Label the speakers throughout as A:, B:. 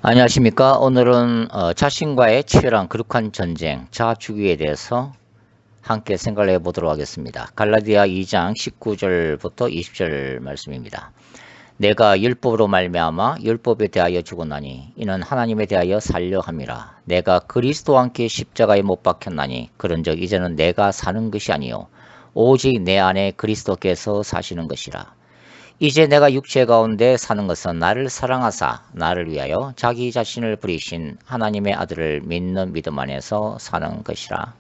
A: 안녕하십니까. 오늘은 자신과의 치열한 거룩한 전쟁, 자아주기에 대해서 함께 생각을 해보도록 하겠습니다. 갈라디아 2장 19절부터 20절 말씀입니다. 내가 율법으로 말미암아 율법에 대하여 죽었나니 이는 하나님에 대하여 살려 함이라. 내가 그리스도와 함께 십자가에 못 박혔나니 그런즉 이제는 내가 사는 것이 아니요 오직 내 안에 그리스도께서 사시는 것이라. 이제 내가 육체 가운데 사는 것은 나를 사랑하사 나를 위하여 자기 자신을 부리신 하나님의 아들을 믿는 믿음 안에서 사는 것이라.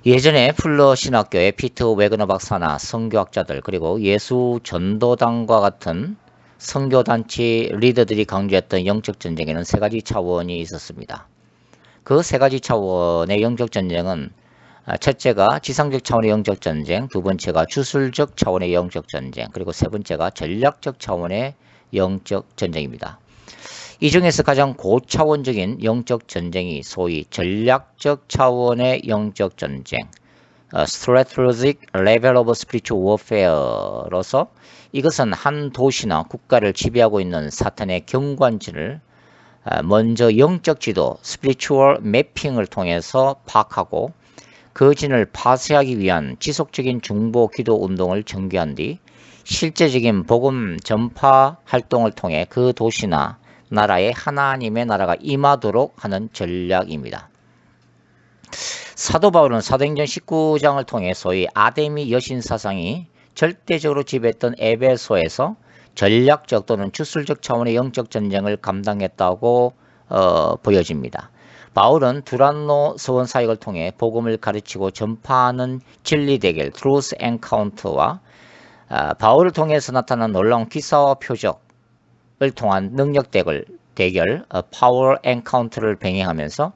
A: 예전에 풀러 신학교의 피터 웨그너 박사나 선교학자들 그리고 예수 전도당과 같은 선교단체 리더들이 강조했던 영적 전쟁에는 세 가지 차원이 있었습니다. 그 세 가지 차원의 영적 전쟁은 첫째가 지상적 차원의 영적 전쟁, 두 번째가 주술적 차원의 영적 전쟁, 그리고 세 번째가 전략적 차원의 영적 전쟁입니다. 이 중에서 가장 고차원적인 영적 전쟁이 소위 전략적 차원의 영적 전쟁, strategic level of spiritual warfare로서 이것은 한 도시나 국가를 지배하고 있는 사탄의 경관진을 먼저 영적 지도, spiritual mapping을 통해서 파악하고 그 진을 파쇄하기 위한 지속적인 중보 기도 운동을 전개한 뒤 실제적인 복음 전파 활동을 통해 그 도시나 나라에 하나님의 나라가 임하도록 하는 전략입니다. 사도 바울은 사도행전 19장을 통해 소위 아데미 여신 사상이 절대적으로 지배했던 에베소에서 전략적 또는 주술적 차원의 영적 전쟁을 감당했다고 보여집니다. 바울은 두란노 서원 사역을 통해 복음을 가르치고 전파하는 진리 대결 트루스 엔카운터와 바울을 통해서 나타난 놀라운 기사와 표적을 통한 능력 대결 파워 엔카운터를 병행하면서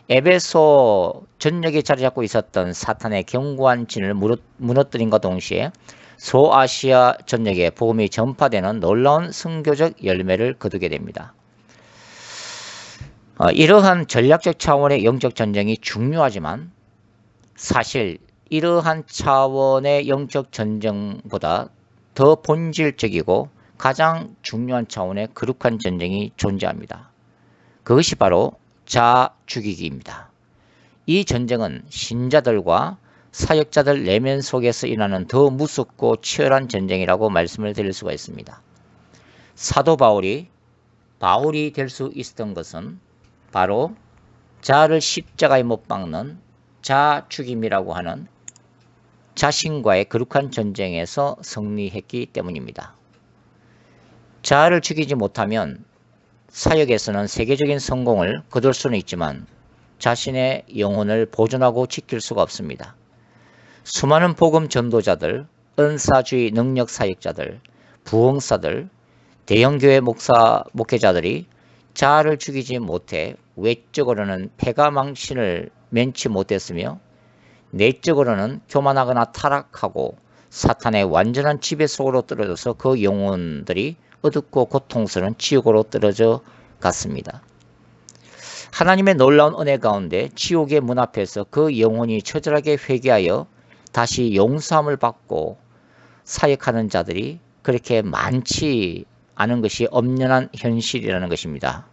A: 에베소 전역에 자리 잡고 있었던 사탄의 견고한 진을 무너뜨린과 동시에 소아시아 전역에 복음이 전파되는 놀라운 선교적 열매를 거두게 됩니다. 이러한 전략적 차원의 영적 전쟁이 중요하지만 사실 이러한 차원의 영적 전쟁보다 더 본질적이고 가장 중요한 차원의 거룩한 전쟁이 존재합니다. 그것이 바로 자아 죽이기입니다. 이 전쟁은 신자들과 사역자들 내면 속에서 일어나는 더 무섭고 치열한 전쟁이라고 말씀을 드릴 수가 있습니다. 사도 바울이 될 수 있었던 것은 바로 자아를 십자가에 못 박는 자아 죽임이라고 하는 자신과의 거룩한 전쟁에서 승리했기 때문입니다. 자아를 죽이지 못하면 사역에서는 세계적인 성공을 거둘 수는 있지만 자신의 영혼을 보존하고 지킬 수가 없습니다. 수많은 복음 전도자들, 은사주의 능력 사역자들, 부흥사들, 대형교회 목회자들이 자아를 죽이지 못해 외적으로는 패가망신을 면치 못했으며 내적으로는 교만하거나 타락하고 사탄의 완전한 지배 속으로 떨어져서 그 영혼들이 어둡고 고통스러운 지옥으로 떨어져 갔습니다. 하나님의 놀라운 은혜 가운데 지옥의 문 앞에서 그 영혼이 처절하게 회개하여 다시 용서함을 받고 사역하는 자들이 그렇게 많지 않은 것이 엄연한 현실이라는 것입니다.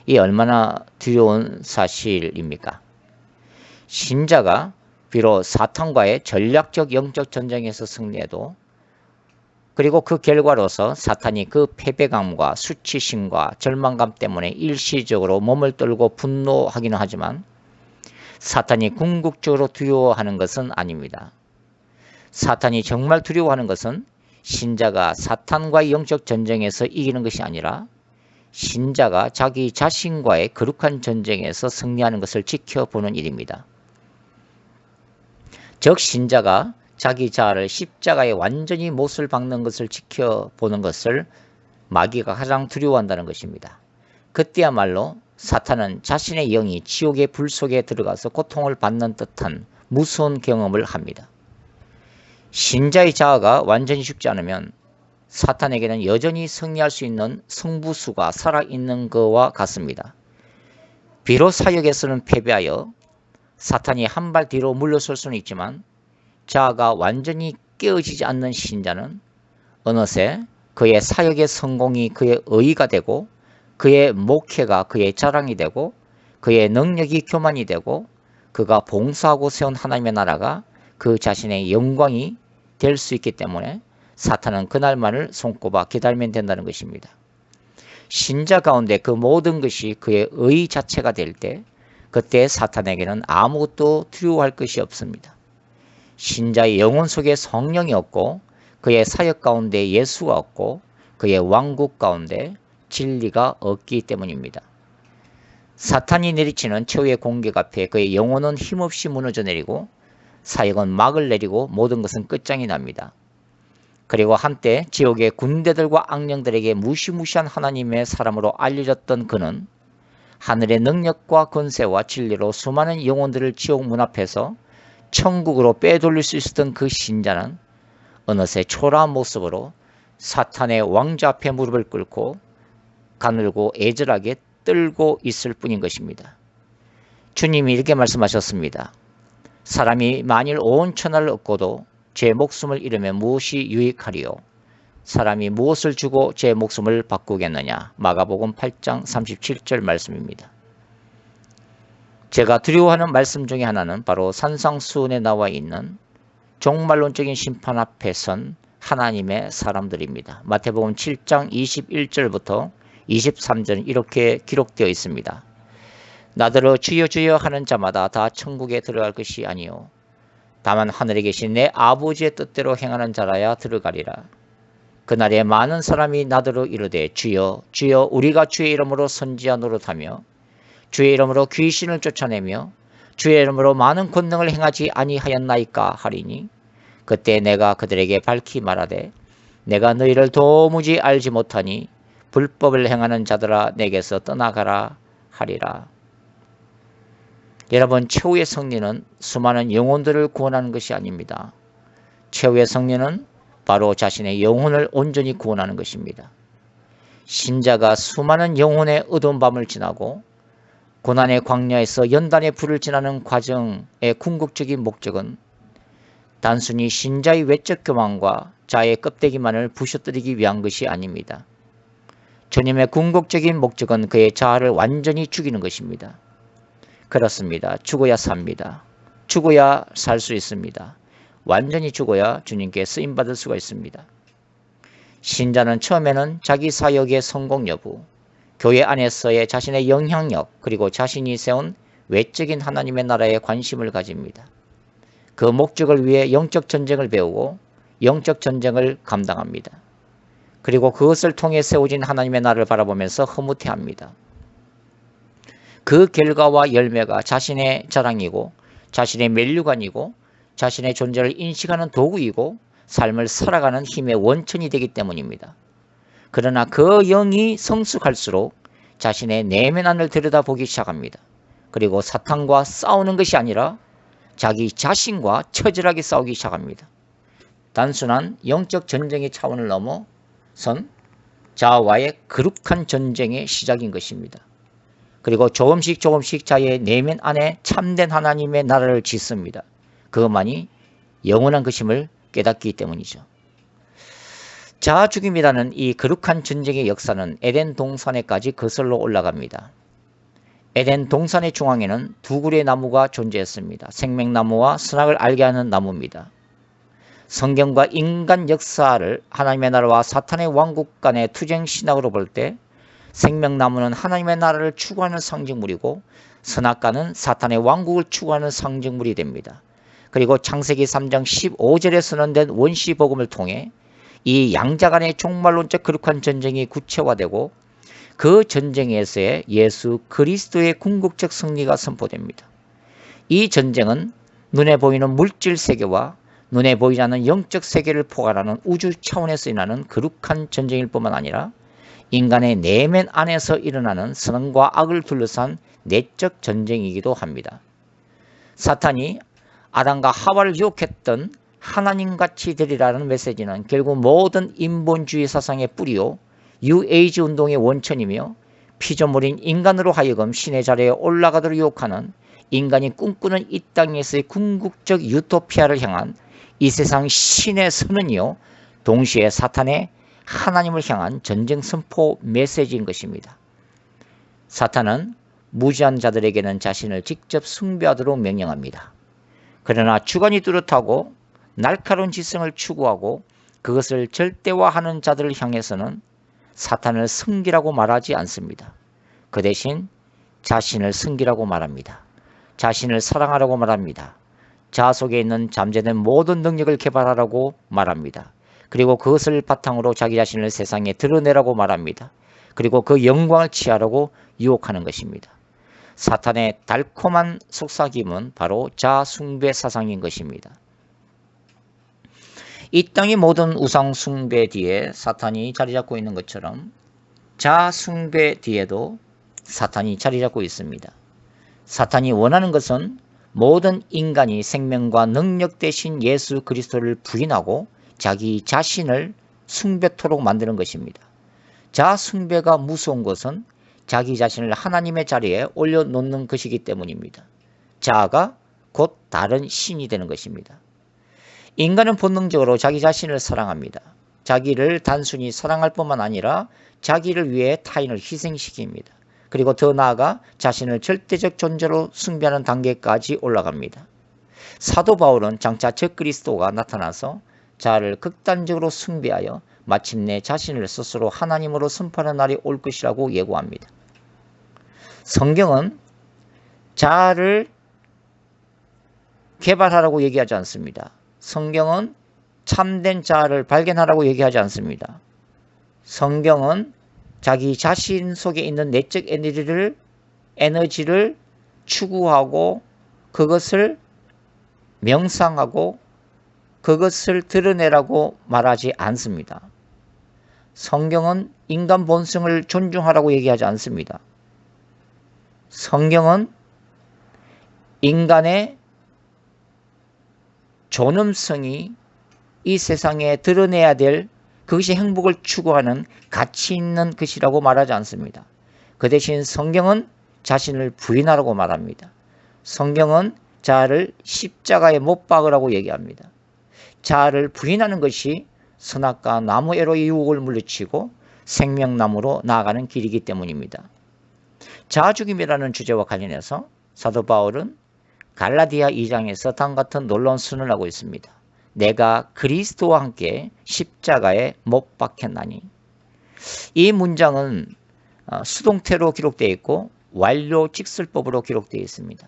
A: 이 얼마나 두려운 사실입니까? 신자가 비록 사탄과의 전략적 영적 전쟁에서 승리해도 그리고 그 결과로서 사탄이 그 패배감과 수치심과 절망감 때문에 일시적으로 몸을 떨고 분노하기는 하지만 사탄이 궁극적으로 두려워하는 것은 아닙니다. 사탄이 정말 두려워하는 것은 신자가 사탄과의 영적 전쟁에서 이기는 것이 아니라 신자가 자기 자신과의 거룩한 전쟁에서 승리하는 것을 지켜보는 일입니다. 즉 신자가 자기 자아를 십자가에 완전히 못을 박는 것을 지켜보는 것을 마귀가 가장 두려워한다는 것입니다. 그때야말로 사탄은 자신의 영이 지옥의 불 속에 들어가서 고통을 받는 듯한 무서운 경험을 합니다. 신자의 자아가 완전히 죽지 않으면 사탄에게는 여전히 승리할 수 있는 승부수가 살아있는 것과 같습니다. 비록 사역에서는 패배하여 사탄이 한 발 뒤로 물러설 수는 있지만 자아가 완전히 깨어지지 않는 신자는 어느새 그의 사역의 성공이 그의 의의가 되고 그의 목회가 그의 자랑이 되고 그의 능력이 교만이 되고 그가 봉사하고 세운 하나님의 나라가 그 자신의 영광이 될 수 있기 때문에 사탄은 그날만을 손꼽아 기다리면 된다는 것입니다. 신자 가운데 그 모든 것이 그의 의 자체가 될 때 그때 사탄에게는 아무것도 두려워할 것이 없습니다. 신자의 영혼 속에 성령이 없고 그의 사역 가운데 예수가 없고 그의 왕국 가운데 진리가 없기 때문입니다. 사탄이 내리치는 최후의 공격 앞에 그의 영혼은 힘없이 무너져 내리고 사역은 막을 내리고 모든 것은 끝장이 납니다. 그리고 한때 지옥의 군대들과 악령들에게 무시무시한 하나님의 사람으로 알려졌던 그는 하늘의 능력과 권세와 진리로 수많은 영혼들을 지옥 문 앞에서 천국으로 빼돌릴 수 있었던 그 신자는 어느새 초라한 모습으로 사탄의 왕자 앞에 무릎을 꿇고 가늘고 애절하게 떨고 있을 뿐인 것입니다. 주님이 이렇게 말씀하셨습니다. 사람이 만일 온 천하를 얻고도 제 목숨을 잃으면 무엇이 유익하리요? 사람이 무엇을 주고 제 목숨을 바꾸겠느냐? 마가복음 8장 37절 말씀입니다. 제가 두려워하는 말씀 중에 하나는 바로 산상수훈에 나와 있는 종말론적인 심판 앞에 선 하나님의 사람들입니다. 마태복음 7장 21절부터 23절은 이렇게 기록되어 있습니다. 나더러 주여 주여 하는 자마다 다 천국에 들어갈 것이 아니요 다만 하늘에 계신 내 아버지의 뜻대로 행하는 자라야 들어가리라. 그날에 많은 사람이 나더러 이르되 주여 주여 우리가 주의 이름으로 선지자 노릇하며 주의 이름으로 귀신을 쫓아내며 주의 이름으로 많은 권능을 행하지 아니하였나이까 하리니 그때 내가 그들에게 밝히 말하되 내가 너희를 도무지 알지 못하니 불법을 행하는 자들아 내게서 떠나가라 하리라. 여러분, 최후의 승리는 수많은 영혼들을 구원하는 것이 아닙니다. 최후의 승리는 바로 자신의 영혼을 온전히 구원하는 것입니다. 신자가 수많은 영혼의 어두운 밤을 지나고 고난의 광야에서 연단의 불을 지나는 과정의 궁극적인 목적은 단순히 신자의 외적 교만과 자의 껍데기만을 부셔뜨리기 위한 것이 아닙니다. 주님의 궁극적인 목적은 그의 자아를 완전히 죽이는 것입니다. 그렇습니다. 죽어야 삽니다. 죽어야 살 수 있습니다. 완전히 죽어야 주님께 쓰임받을 수가 있습니다. 신자는 처음에는 자기 사역의 성공 여부, 교회 안에서의 자신의 영향력, 그리고 자신이 세운 외적인 하나님의 나라에 관심을 가집니다. 그 목적을 위해 영적 전쟁을 배우고 영적 전쟁을 감당합니다. 그리고 그것을 통해 세워진 하나님의 나라를 바라보면서 흐뭇해합니다. 그 결과와 열매가 자신의 자랑이고 자신의 면류관이고 자신의 존재를 인식하는 도구이고 삶을 살아가는 힘의 원천이 되기 때문입니다. 그러나 그 영이 성숙할수록 자신의 내면 안을 들여다보기 시작합니다. 그리고 사탄과 싸우는 것이 아니라 자기 자신과 처절하게 싸우기 시작합니다. 단순한 영적 전쟁의 차원을 넘어선 자아와의 거룩한 전쟁의 시작인 것입니다. 그리고 조금씩 자의 내면 안에 참된 하나님의 나라를 짓습니다. 그것만이 영원한 것임을 깨닫기 때문이죠. 자아 죽임이라는 이 거룩한 전쟁의 역사는 에덴 동산에까지 거슬러 올라갑니다. 에덴 동산의 중앙에는 두 그루의 나무가 존재했습니다. 생명나무와 선악을 알게 하는 나무입니다. 성경과 인간 역사를 하나님의 나라와 사탄의 왕국 간의 투쟁 신학으로 볼 때 생명나무는 하나님의 나라를 추구하는 상징물이고 선악과는 사탄의 왕국을 추구하는 상징물이 됩니다. 그리고 창세기 3장 15절에 선언된 원시복음을 통해 이 양자 간의 종말론적 거룩한 전쟁이 구체화되고 그 전쟁에서의 예수 그리스도의 궁극적 승리가 선포됩니다. 이 전쟁은 눈에 보이는 물질 세계와 눈에 보이지 않는 영적 세계를 포괄하는 우주 차원에서 일어나는 거룩한 전쟁일 뿐만 아니라 인간의 내면 안에서 일어나는 선과 악을 둘러싼 내적 전쟁이기도 합니다. 사탄이 아담과 하와를 유혹했던 하나님같이 되리라는 메시지는 결국 모든 인본주의 사상의 뿌리요 뉴에이지 운동의 원천이며 피조물인 인간으로 하여금 신의 자리에 올라가도록 유혹하는 인간이 꿈꾸는 이 땅에서의 궁극적 유토피아를 향한 이 세상 신의 선언이요 동시에 사탄의 하나님을 향한 전쟁 선포 메시지인 것입니다. 사탄은 무지한 자들에게는 자신을 직접 숭배하도록 명령합니다. 그러나 주관이 뚜렷하고 날카로운 지성을 추구하고 그것을 절대화하는 자들을 향해서는 사탄을 승기라고 말하지 않습니다. 그 대신 자신을 승기라고 말합니다. 자신을 사랑하라고 말합니다. 자아 속에 있는 잠재된 모든 능력을 개발하라고 말합니다. 그리고 그것을 바탕으로 자기 자신을 세상에 드러내라고 말합니다. 그리고 그 영광을 취하라고 유혹하는 것입니다. 사탄의 달콤한 속삭임은 바로 자아 숭배 사상인 것입니다. 이 땅의 모든 우상 숭배 뒤에 사탄이 자리 잡고 있는 것처럼 자아 숭배 뒤에도 사탄이 자리 잡고 있습니다. 사탄이 원하는 것은 모든 인간이 생명과 능력 대신 예수 그리스도를 부인하고 자기 자신을 숭배토록 만드는 것입니다. 자아 숭배가 무서운 것은 자기 자신을 하나님의 자리에 올려놓는 것이기 때문입니다. 자아가 곧 다른 신이 되는 것입니다. 인간은 본능적으로 자기 자신을 사랑합니다. 자기를 단순히 사랑할 뿐만 아니라 자기를 위해 타인을 희생시킵니다. 그리고 더 나아가 자신을 절대적 존재로 숭배하는 단계까지 올라갑니다. 사도 바울은 장차 적그리스도가 나타나서 자아를 극단적으로 숭배하여 마침내 자신을 스스로 하나님으로 선포하는 날이 올 것이라고 예고합니다. 성경은 자아를 개발하라고 얘기하지 않습니다. 성경은 참된 자아를 발견하라고 얘기하지 않습니다. 성경은 자기 자신 속에 있는 내적 에너지를 추구하고 그것을 명상하고 그것을 드러내라고 말하지 않습니다. 성경은 인간 본성을 존중하라고 얘기하지 않습니다. 성경은 인간의 존엄성이 이 세상에 드러내야 될 그것이 행복을 추구하는 가치 있는 것이라고 말하지 않습니다. 그 대신 성경은 자신을 부인하라고 말합니다. 성경은 자아를 십자가에 못 박으라고 얘기합니다. 자아를 부인하는 것이 선악과 나무에로의 유혹을 물리치고 생명나무로 나아가는 길이기 때문입니다. 자아 죽임이라는 주제와 관련해서 사도 바울은 갈라디아 2장에서 다음과 같은 놀라운 선언을 하고 있습니다. 내가 그리스도와 함께 십자가에 못 박혔나니. 이 문장은 수동태로 기록되어 있고 완료 직설법으로 기록되어 있습니다.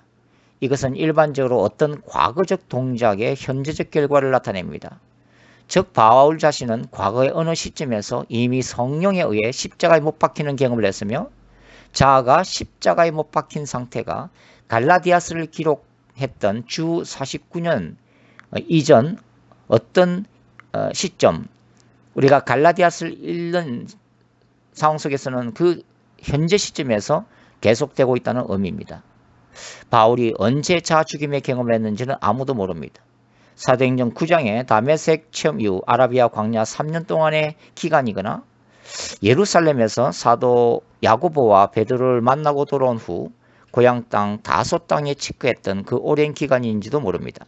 A: 이것은 일반적으로 어떤 과거적 동작의 현재적 결과를 나타냅니다. 즉 바울 자신은 과거의 어느 시점에서 이미 성령에 의해 십자가에 못 박히는 경험을 했으며 자아가 십자가에 못 박힌 상태가 갈라디아서를 기록했던 주 49년 이전 어떤 시점, 우리가 갈라디아서를 읽는 상황 속에서는 그 현재 시점에서 계속되고 있다는 의미입니다. 바울이 언제 자아 죽임의 경험을 했는지는 아무도 모릅니다. 사도행전 9장에 다메섹 체험 이후 아라비아 광야 3년 동안의 기간이거나 예루살렘에서 사도 야고보와 베드로를 만나고 돌아온 후 고향 땅 다소 땅에 체크했던 그 오랜 기간인지도 모릅니다.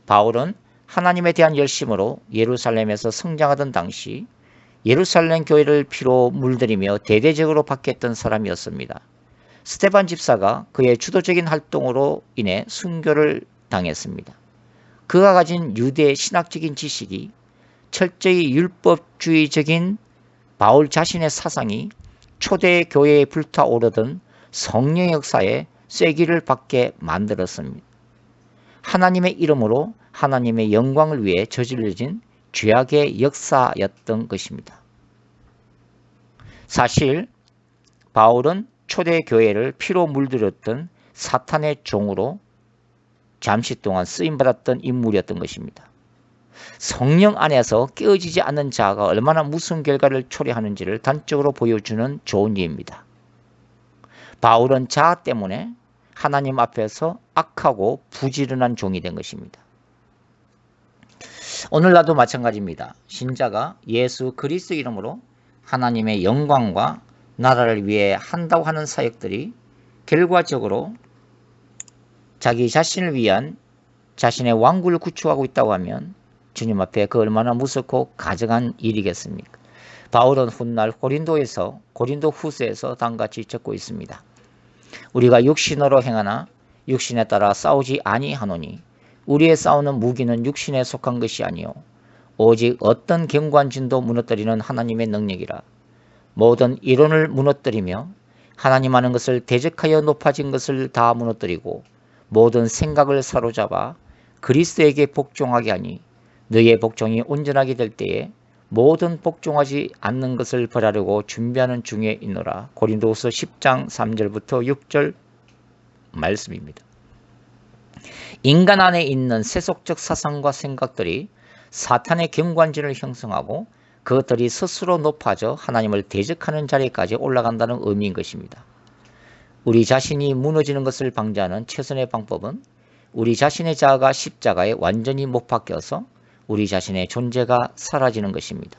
A: 바울은 하나님에 대한 열심으로 예루살렘에서 성장하던 당시 예루살렘 교회를 피로 물들이며 대대적으로 박해했던 사람이었습니다. 스데반 집사가 그의 주도적인 활동으로 인해 순교를 당했습니다. 그가 가진 유대 신학적인 지식이 철저히 율법주의적인 바울 자신의 사상이 초대 교회에 불타오르던 성령의 역사에 쐐기를 받게 만들었습니다. 하나님의 이름으로 하나님의 영광을 위해 저질러진 죄악의 역사였던 것입니다. 사실 바울은 초대 교회를 피로 물들였던 사탄의 종으로 잠시 동안 쓰임받았던 인물이었던 것입니다. 성령 안에서 깨어지지 않는 자아가 얼마나 무서운 결과를 초래하는지를 단적으로 보여주는 좋은 예입니다. 바울은 자아 때문에 하나님 앞에서 악하고 부지런한 종이 된 것입니다. 오늘날도 마찬가지입니다. 신자가 예수 그리스도 이름으로 하나님의 영광과 나라를 위해 한다고 하는 사역들이 결과적으로 자기 자신을 위한 자신의 왕국을 구축하고 있다고 하면 주님 앞에 그 얼마나 무섭고 가증한 일이겠습니까? 바울은 훗날 고린도 후서에서 다음같이 적고 있습니다. 우리가 육신으로 행하나 육신에 따라 싸우지 아니하노니 우리의 싸우는 무기는 육신에 속한 것이 아니요 오직 어떤 경관진도 무너뜨리는 하나님의 능력이라. 모든 이론을 무너뜨리며 하나님 하는 것을 대적하여 높아진 것을 다 무너뜨리고 모든 생각을 사로잡아 그리스도에게 복종하게 하니 너희의 복종이 온전하게 될 때에 모든 복종하지 않는 것을 벌하려고 준비하는 중에 있노라. 고린도후서 10장 3절부터 6절 말씀입니다. 인간 안에 있는 세속적 사상과 생각들이 사탄의 경관진을 형성하고 그것들이 스스로 높아져 하나님을 대적하는 자리까지 올라간다는 의미인 것입니다. 우리 자신이 무너지는 것을 방지하는 최선의 방법은 우리 자신의 자아가 십자가에 완전히 못 박혀서 우리 자신의 존재가 사라지는 것입니다.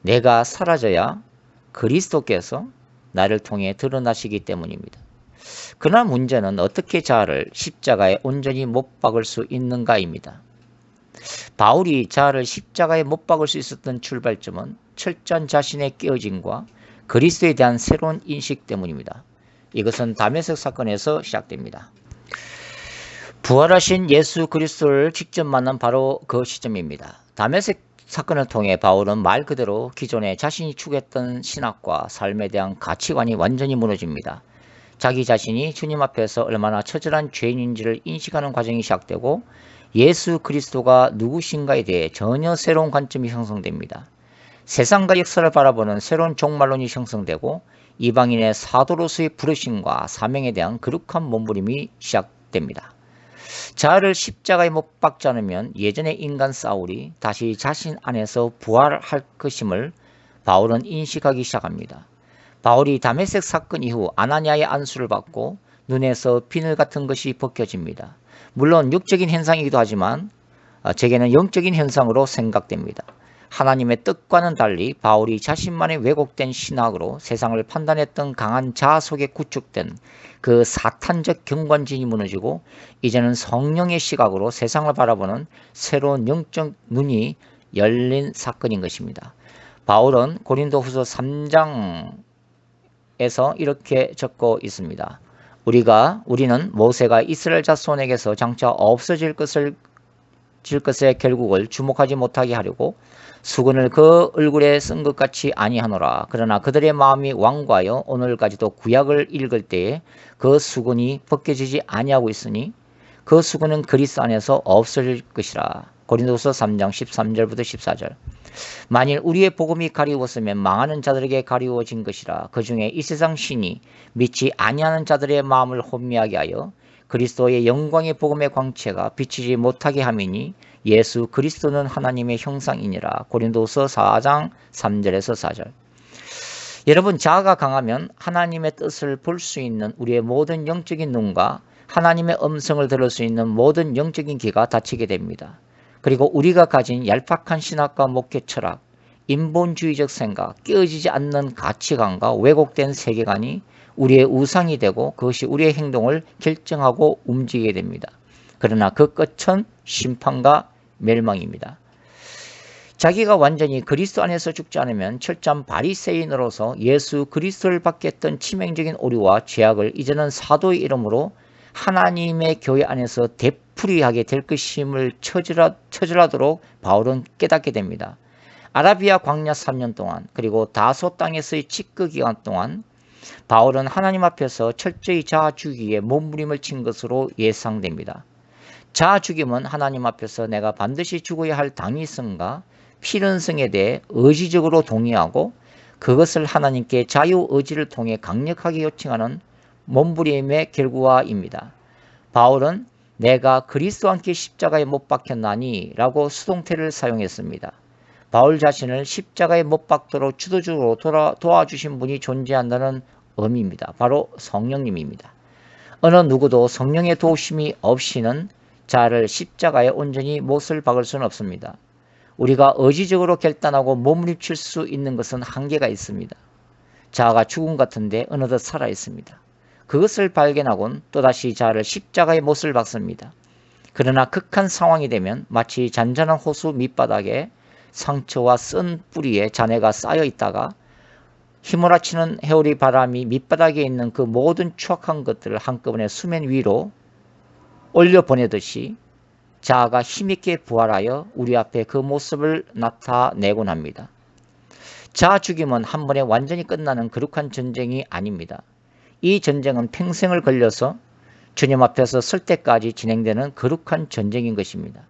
A: 내가 사라져야 그리스도께서 나를 통해 드러나시기 때문입니다. 그러나 문제는 어떻게 자아를 십자가에 온전히 못 박을 수 있는가입니다. 바울이 자아를 십자가에 못 박을 수 있었던 출발점은 철저한 자신의 깨어짐과 그리스도에 대한 새로운 인식 때문입니다. 이것은 다메섹 사건에서 시작됩니다. 부활하신 예수 그리스도를 직접 만난 바로 그 시점입니다. 다메섹 사건을 통해 바울은 말 그대로 기존에 자신이 추구했던 신학과 삶에 대한 가치관이 완전히 무너집니다. 자기 자신이 주님 앞에서 얼마나 처절한 죄인인지를 인식하는 과정이 시작되고 예수 그리스도가 누구신가에 대해 전혀 새로운 관점이 형성됩니다. 세상과 역사를 바라보는 새로운 종말론이 형성되고 이방인의 사도로서의 부르심과 사명에 대한 거룩한 몸부림이 시작됩니다. 자아를 십자가에 못 박지 않으면 예전의 인간 사울이 다시 자신 안에서 부활할 것임을 바울은 인식하기 시작합니다. 바울이 다메섹 사건 이후 아나니아의 안수를 받고 눈에서 비늘 같은 것이 벗겨집니다. 물론 육적인 현상이기도 하지만 제게는 영적인 현상으로 생각됩니다. 하나님의 뜻과는 달리 바울이 자신만의 왜곡된 신학으로 세상을 판단했던 강한 자아 속에 구축된 그 사탄적 경관진이 무너지고 이제는 성령의 시각으로 세상을 바라보는 새로운 영적 눈이 열린 사건인 것입니다. 바울은 고린도후서 3장에서 이렇게 적고 있습니다. 우리는 모세가 이스라엘 자손에게서 장차 없어질 것의 결국을 주목하지 못하게 하려고 수건을 그 얼굴에 쓴 것 같이 아니하노라. 그러나 그들의 마음이 완고하여 오늘까지도 구약을 읽을 때에 그 수건이 벗겨지지 아니하고 있으니 그 수건은 그리스도 안에서 없어질 것이라. 고린도서 3장 13절부터 14절. 만일 우리의 복음이 가리웠으면 망하는 자들에게 가리워진 것이라. 그 중에 이 세상 신이 믿지 아니하는 자들의 마음을 혼미하게 하여 그리스도의 영광의 복음의 광채가 비치지 못하게 함이니 예수 그리스도는 하나님의 형상이니라. 고린도서 4장 3절에서 4절. 여러분, 자아가 강하면 하나님의 뜻을 볼 수 있는 우리의 모든 영적인 눈과 하나님의 음성을 들을 수 있는 모든 영적인 귀가 닫히게 됩니다. 그리고 우리가 가진 얄팍한 신학과 목회 철학, 인본주의적 생각, 깨어지지 않는 가치관과 왜곡된 세계관이 우리의 우상이 되고 그것이 우리의 행동을 결정하고 움직이게 됩니다. 그러나 그 끝은 심판과 멸망입니다. 자기가 완전히 그리스도 안에서 죽지 않으면 철저한 바리새인으로서 예수 그리스도를 받겠던 치명적인 오류와 죄악을 이제는 사도의 이름으로 하나님의 교회 안에서 되풀이하게 될 것임을 처절하도록 바울은 깨닫게 됩니다. 아라비아 광야 3년 동안 그리고 다소 땅에서의 직거 기간 동안 바울은 하나님 앞에서 철저히 자아 죽이기에 몸부림을 친 것으로 예상됩니다. 자아 죽임은 하나님 앞에서 내가 반드시 죽어야 할 당위성과 필연성에 대해 의지적으로 동의하고 그것을 하나님께 자유의지를 통해 강력하게 요청하는 몸부림의 결과입니다. 바울은 내가 그리스도와 함께 십자가에 못 박혔나니 라고 수동태를 사용했습니다. 바울 자신을 십자가에 못 박도록 주도적으로 도와주신 분이 존재한다는 의미입니다. 바로 성령님입니다. 어느 누구도 성령의 도우심이 없이는 자아를 십자가에 온전히 못을 박을 수는 없습니다. 우리가 의지적으로 결단하고 몸부림칠 수 있는 것은 한계가 있습니다. 자아가 죽음 같은데 어느덧 살아 있습니다. 그것을 발견하곤 또다시 자아를 십자가에 못을 박습니다. 그러나 극한 상황이 되면 마치 잔잔한 호수 밑바닥에 상처와 쓴 뿌리에 잔해가 쌓여 있다가 휘몰아치는 해오리 바람이 밑바닥에 있는 그 모든 추악한 것들을 한꺼번에 수면 위로 올려보내듯이 자아가 힘있게 부활하여 우리 앞에 그 모습을 나타내곤 합니다. 자아 죽임은 한 번에 완전히 끝나는 거룩한 전쟁이 아닙니다. 이 전쟁은 평생을 걸려서 주님 앞에서 설 때까지 진행되는 거룩한 전쟁인 것입니다.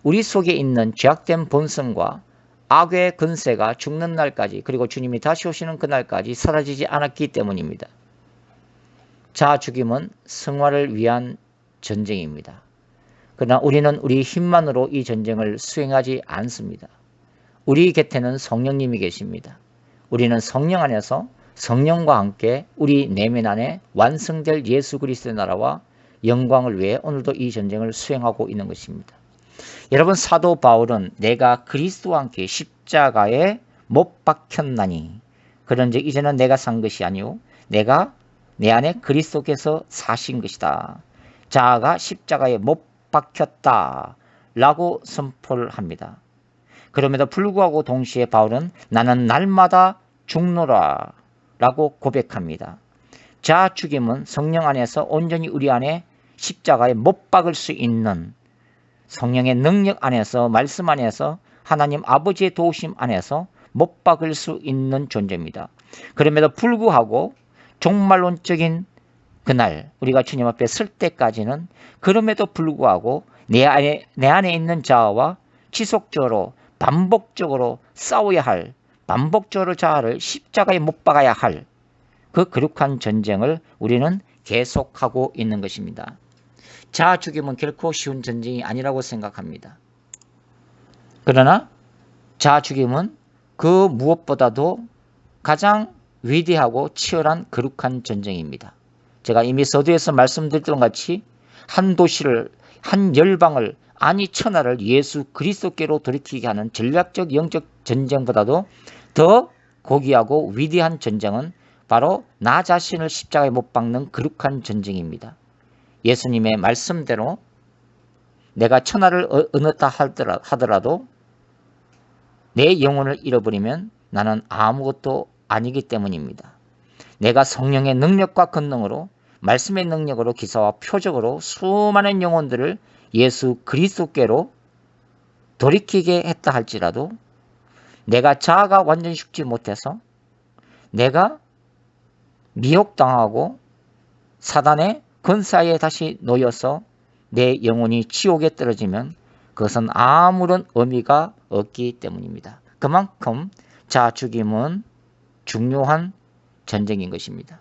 A: 우리 속에 있는 죄악된 본성과 악의 근세가 죽는 날까지, 그리고 주님이 다시 오시는 그날까지 사라지지 않았기 때문입니다. 자아 죽임은 성화를 위한 전쟁입니다. 그러나 우리는 우리 힘만으로 이 전쟁을 수행하지 않습니다. 우리 곁에는 성령님이 계십니다. 우리는 성령 안에서 성령과 함께 우리 내면 안에 완성될 예수 그리스도의 나라와 영광을 위해 오늘도 이 전쟁을 수행하고 있는 것입니다. 여러분, 사도 바울은 내가 그리스도와 함께 십자가에 못 박혔나니 그런즉 이제는 내가 산 것이 아니요 내가 내 안에 그리스도께서 사신 것이다. 자아가 십자가에 못 박혔다 라고 선포를 합니다. 그럼에도 불구하고 동시에 바울은 나는 날마다 죽노라 라고 고백합니다. 자아 죽임은 성령 안에서 온전히 우리 안에 십자가에 못 박을 수 있는 성령의 능력 안에서, 말씀 안에서, 하나님 아버지의 도우심 안에서 못 박을 수 있는 존재입니다. 그럼에도 불구하고 종말론적인 그날 우리가 주님 앞에 설 때까지는 그럼에도 불구하고 내 안에 있는 자아와 지속적으로 반복적으로 싸워야 할, 반복적으로 자아를 십자가에 못 박아야 할 그 거룩한 전쟁을 우리는 계속하고 있는 것입니다. 자아 죽임은 결코 쉬운 전쟁이 아니라고 생각합니다. 그러나 자아 죽임은 그 무엇보다도 가장 위대하고 치열한 거룩한 전쟁입니다. 제가 이미 서두에서 말씀드렸던 것 같이 한 도시를, 한 열방을, 아니 천하를 예수 그리스도께로 돌이키게 하는 전략적 영적 전쟁보다도 더 고귀하고 위대한 전쟁은 바로 나 자신을 십자가에 못 박는 거룩한 전쟁입니다. 예수님의 말씀대로 내가 천하를 얻었다 하더라도 내 영혼을 잃어버리면 나는 아무것도 아니기 때문입니다. 내가 성령의 능력과 권능으로, 말씀의 능력으로, 기사와 표적으로 수많은 영혼들을 예수 그리스도께로 돌이키게 했다 할지라도 내가 자아가 완전히 죽지 못해서 내가 미혹당하고 사단의 권사에 다시 놓여서 내 영혼이 지옥에 떨어지면 그것은 아무런 의미가 없기 때문입니다. 그만큼 자아 죽임은 중요한 전쟁인 것입니다.